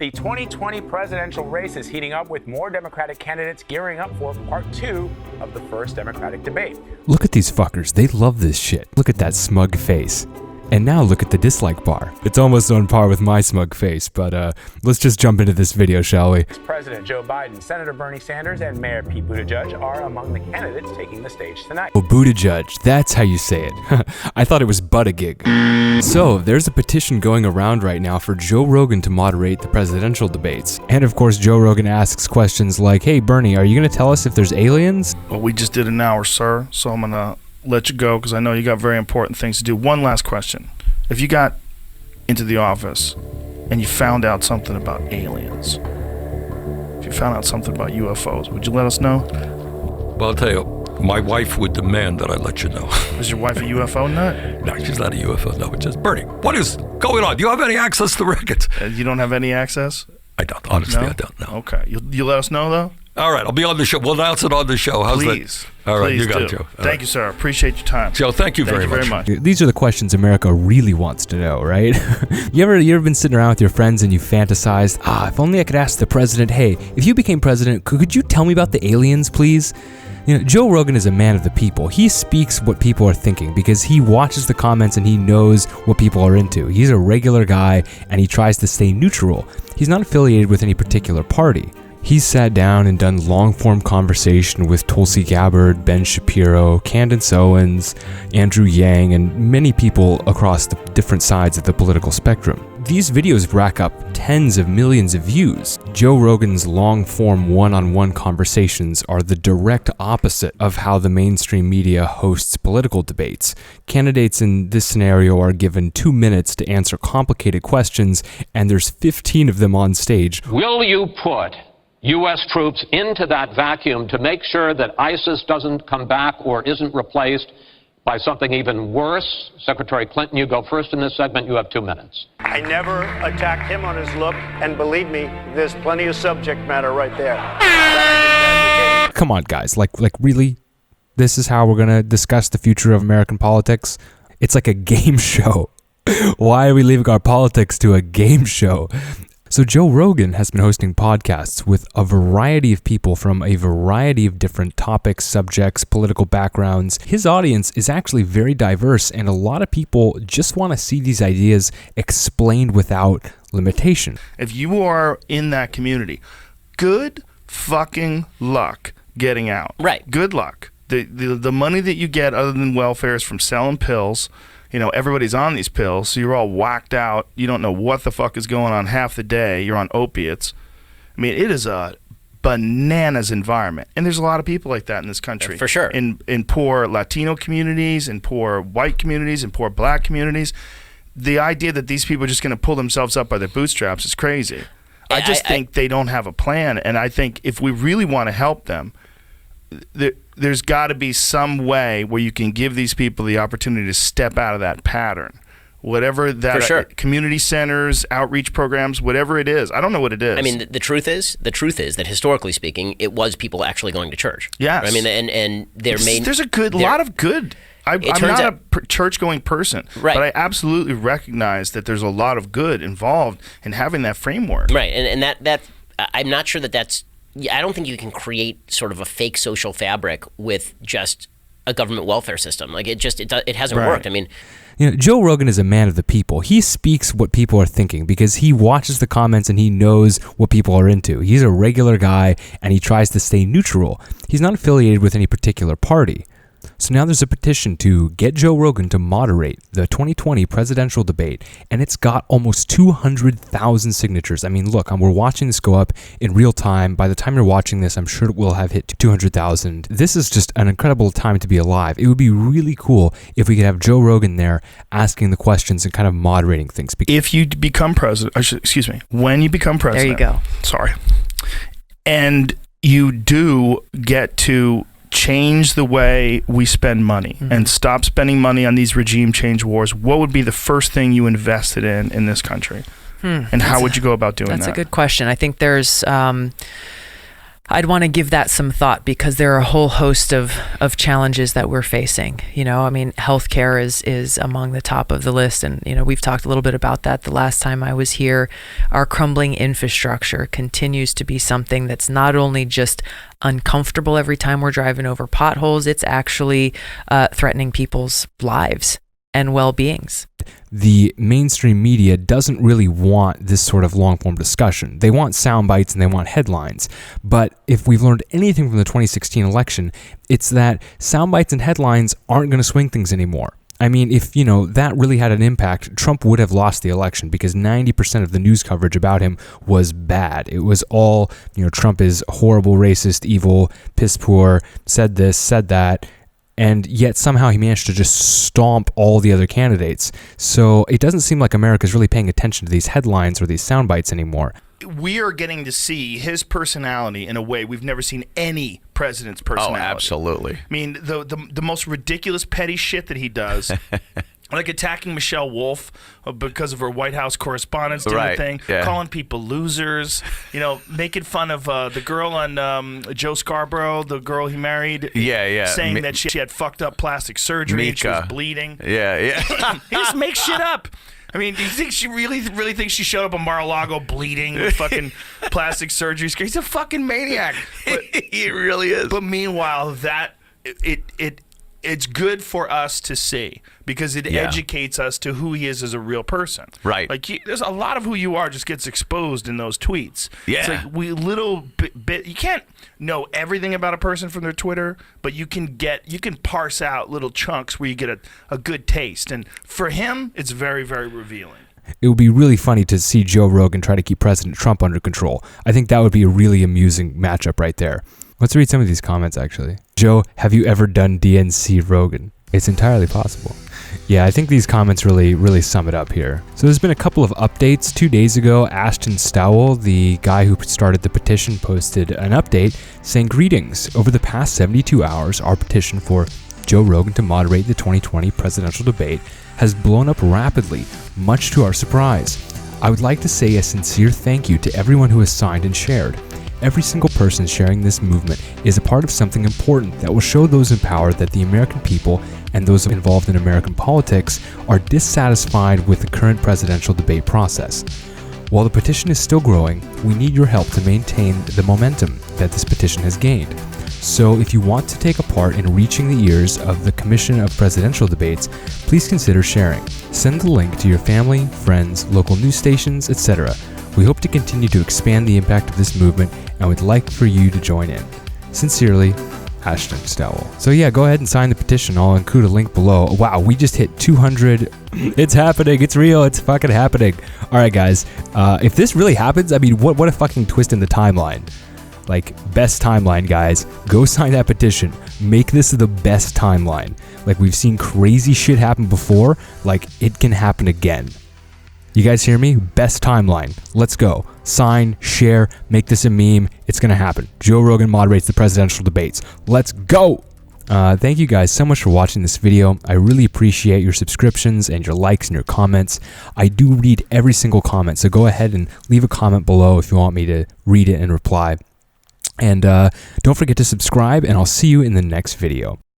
The 2020 presidential race is heating up with more Democratic candidates gearing up for part 2 of the first Democratic debate. Look at these fuckers. They love this shit. Look at that smug face. And now look at the dislike bar. It's almost on par with my smug face, but let's just jump into this video, shall we? President Joe Biden, Senator Bernie Sanders, and Mayor Pete Buttigieg are among the candidates taking the stage tonight. Oh, Buttigieg, that's how you say it. I thought it was Buttigieg. So, there's a petition going around right now for Joe Rogan to moderate the presidential debates. And of course, Joe Rogan asks questions like, hey, Bernie, are you going to tell us if there's aliens? Well, we just did an hour, sir, so I'm going to let you go because I know you got very important things to do. One last question. If you got into the office and you found out something about aliens, if you found out something about UFOs, would you let us know? Well, I'll tell you, my wife would demand that I let you know. Is your wife a UFO nut? No, she's not a UFO. No, it's just, Bernie, what is going on? Do you have any access to the records? You don't have any access? I don't. Honestly, No? I don't know. Okay. You let us know, though? All right, I'll be on the show. We'll announce it on the show. How's Please. that? All right, Please you got do. it, Joe. Thank you, sir. Appreciate your time. Joe, thank you very much. These are the questions America really wants to know, right? You ever been sitting around with your friends and you fantasized, if only I could ask the president, hey, if you became president, could you tell me about the aliens, please? You know, Joe Rogan is a man of the people. He speaks what people are thinking because he watches the comments and he knows what people are into. He's a regular guy and he tries to stay neutral. He's not affiliated with any particular party. He's sat down and done long-form conversation with Tulsi Gabbard, Ben Shapiro, Candace Owens, Andrew Yang, and many people across the different sides of the political spectrum. These videos rack up tens of millions of views. Joe Rogan's long-form one-on-one conversations are the direct opposite of how the mainstream media hosts political debates. Candidates in this scenario are given 2 minutes to answer complicated questions, and there's 15 of them on stage. Will you put U.S. troops into that vacuum to make sure that ISIS doesn't come back or isn't replaced by something even worse? Secretary Clinton, you go first in this segment. You have 2 minutes. I never attacked him on his look, and believe me, there's plenty of subject matter right there. Come on, guys. Like really? This is how we're going to discuss the future of American politics? It's like a game show. Why are we leaving our politics to a game show? So Joe Rogan has been hosting podcasts with a variety of people from a variety of different topics, subjects, political backgrounds. His audience is actually very diverse, and a lot of people just want to see these ideas explained without limitation. If you are in that community, good fucking luck getting out. Right. Good luck. The money that you get other than welfare is from selling pills. You know, everybody's on these pills, so you're all whacked out. You don't know what the fuck is going on half the day. You're on opiates. I mean, it is a bananas environment. And there's a lot of people like that in this country. For sure. In poor Latino communities, in poor white communities, in poor black communities. The idea that these people are just going to pull themselves up by their bootstraps is crazy. I just think they don't have a plan. And I think if we really want to help them, there's got to be some way where you can give these people the opportunity to step out of that pattern. Whatever that, For sure. Community centers, outreach programs, whatever it is. I don't know what it is. I mean, the truth is that historically speaking, it was people actually going to church. Yes. I mean, and there's a lot of good. I'm not a church-going person, right. But I absolutely recognize that there's a lot of good involved in having that framework. Right, and that I'm not sure that's. I don't think you can create sort of a fake social fabric with just a government welfare system. Like it hasn't worked. I mean, you know, Joe Rogan is a man of the people. He speaks what people are thinking because he watches the comments and he knows what people are into. He's a regular guy and he tries to stay neutral. He's not affiliated with any particular party. So now there's a petition to get Joe Rogan to moderate the 2020 presidential debate, and it's got almost 200,000 signatures. I mean, look, we're watching this go up in real time. By the time you're watching this, I'm sure it will have hit 200,000. This is just an incredible time to be alive. It would be really cool if we could have Joe Rogan there asking the questions and kind of moderating things. If you become president, when you become president. There you go. Sorry. And you do get to change the way we spend money and stop spending money on these regime change wars, what would be the first thing you invested in this country? And how would you go about doing that? That's a good question. I think there's I'd want to give that some thought, because there are a whole host of challenges that we're facing. You know, I mean, healthcare is among the top of the list. And, you know, we've talked a little bit about that the last time I was here. Our crumbling infrastructure continues to be something that's not only just uncomfortable every time we're driving over potholes, it's actually threatening people's lives and well-beings. The mainstream media doesn't really want this sort of long-form discussion. They want sound bites and they want headlines. But if we've learned anything from the 2016 election, it's that sound bites and headlines aren't going to swing things anymore. I mean, if, you know, that really had an impact, Trump would have lost the election, because 90% of the news coverage about him was bad. It was all, you know, Trump is horrible, racist, evil, piss poor, said this, said that. And yet somehow he managed to just stomp all the other candidates. So it doesn't seem like America's really paying attention to these headlines or these sound bites anymore. We are getting to see his personality in a way we've never seen any president's personality. Oh, absolutely. I mean, the most ridiculous petty shit that he does, like attacking Michelle Wolf because of her White House correspondence doing the thing, calling people losers, you know, making fun of the girl on Joe Scarborough, the girl he married, saying that she had fucked up plastic surgery and she was bleeding. He just makes shit up. I mean, do you think she really thinks she showed up in Mar-a-Lago bleeding with fucking plastic surgery? He's a fucking maniac. But, he really is. But meanwhile, that it's good for us to see, because it educates us to who he is as a real person. Right. Like, there's a lot of who you are just gets exposed in those tweets. Yeah. It's like you can't know everything about a person from their Twitter, but you can parse out little chunks where you get a good taste. And for him, it's very, very revealing. It would be really funny to see Joe Rogan try to keep President Trump under control. I think that would be a really amusing matchup right there. Let's read some of these comments, actually. Joe, have you ever done DNC Rogan? It's entirely possible. Yeah, I think these comments really sum it up here. So there's been a couple of updates. 2 days ago, Ashton Stowell, the guy who started the petition, posted an update saying, "Greetings. Over the past 72 hours, our petition for Joe Rogan to moderate the 2020 presidential debate has blown up rapidly, much to our surprise. I would like to say a sincere thank you to everyone who has signed and shared. Every single person sharing this movement is a part of something important that will show those in power that the American people and those involved in American politics are dissatisfied with the current presidential debate process. While the petition is still growing, we need your help to maintain the momentum that this petition has gained. So if you want to take a part in reaching the ears of the Commission of Presidential Debates, please consider sharing. Send the link to your family, friends, local news stations, etc. We hope to continue to expand the impact of this movement and would like for you to join in. Sincerely, Ashton Stowell." So yeah, go ahead and sign the petition. I'll include a link below. Wow, we just hit 200. It's happening. It's real. It's fucking happening. All right, guys. If this really happens, I mean, what a fucking twist in the timeline. Like, best timeline, guys. Go sign that petition. Make this the best timeline. Like, we've seen crazy shit happen before. Like, it can happen again. You guys hear me? Best timeline. Let's go. Sign, share, make this a meme. It's going to happen. Joe Rogan moderates the presidential debates. Let's go. Thank you guys so much for watching this video. I really appreciate your subscriptions and your likes and your comments. I do read every single comment, so go ahead and leave a comment below if you want me to read it and reply. And don't forget to subscribe, and I'll see you in the next video.